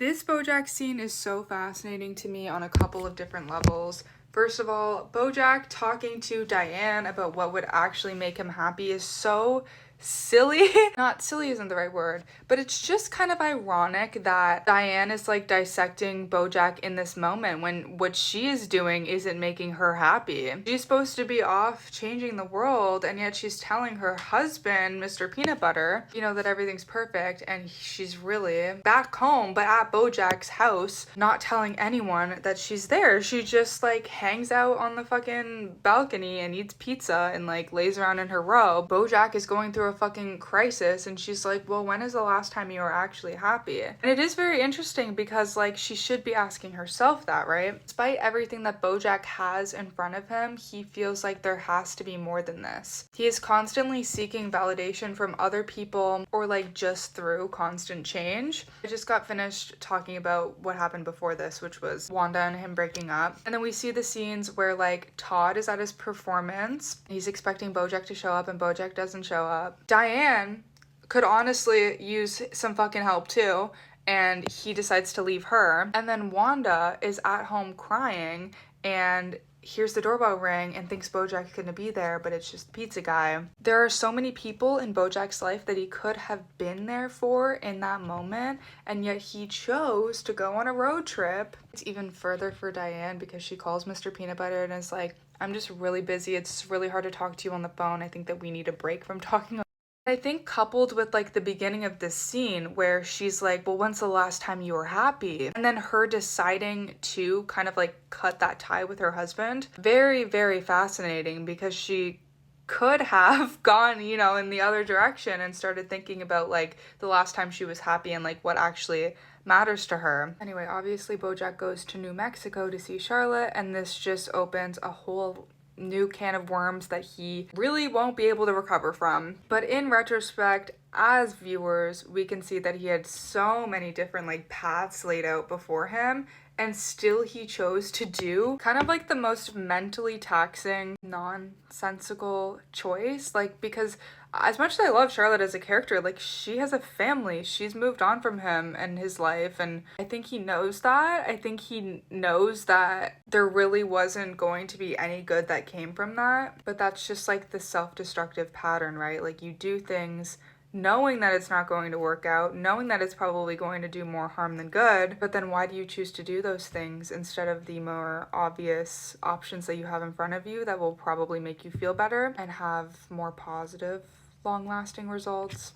This bojack scene is so fascinating to me on a couple of different levels. First of all, bojack talking to Diane about what would actually make him happy is so silly. Not silly isn't the right word, but it's just kind of ironic that Diane is like dissecting bojack in this moment when what she is doing isn't making her happy. She's supposed to be off changing the world, and yet she's telling her husband, Mr. Peanut Butter, that everything's perfect, and she's really back home but at bojack's house, not telling anyone that she's there. She just like hangs out on the fucking balcony and eats pizza and like lays around in her robe. Bojack is going through a fucking crisis, and she's like, well, when is the last time you were actually happy? And it is very interesting because like she should be asking herself that, right? Despite everything that bojack has in front of him, he feels like there has to be more than this. He is constantly seeking validation from other people, or like just through constant change. I just got finished talking about what happened before this, which was Wanda and him breaking up, and then we see the scenes where like Todd is at his performance. He's expecting bojack to show up and bojack doesn't show up. Diane could honestly use some fucking help too, and he decides to leave her. And then Wanda is at home crying and hears the doorbell ring and thinks bojack's gonna be there, but it's just the pizza guy. There are so many people in bojack's life that he could have been there for in that moment, and yet he chose to go on a road trip. It's even further for Diane because she calls Mr. Peanut Butter and is like, I'm just really busy, it's really hard to talk to you on the phone, I think that we need a break from talking. I think coupled with like the beginning of this scene where she's like, well, when's the last time you were happy? And then her deciding to kind of like cut that tie with her husband. Very, very fascinating, because she could have gone, in the other direction and started thinking about like the last time she was happy and like what actually matters to her. Anyway, obviously bojack goes to New Mexico to see Charlotte, and this just opens a whole new can of worms that he really won't be able to recover from. But in retrospect, as viewers, we can see that he had so many different like paths laid out before him, and still he chose to do kind of like the most mentally taxing, nonsensical choice. Like, because as much as I love Charlotte as a character, like she has a family, she's moved on from him and his life, and I think he knows that. I think he knows that there really wasn't going to be any good that came from that, but that's just like the self-destructive pattern, right? Like you do things knowing that it's not going to work out, knowing that it's probably going to do more harm than good, but then why do you choose to do those things instead of the more obvious options that you have in front of you that will probably make you feel better and have more positive, long-lasting results?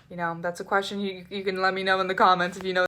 That's a question you can let me know in the comments if you know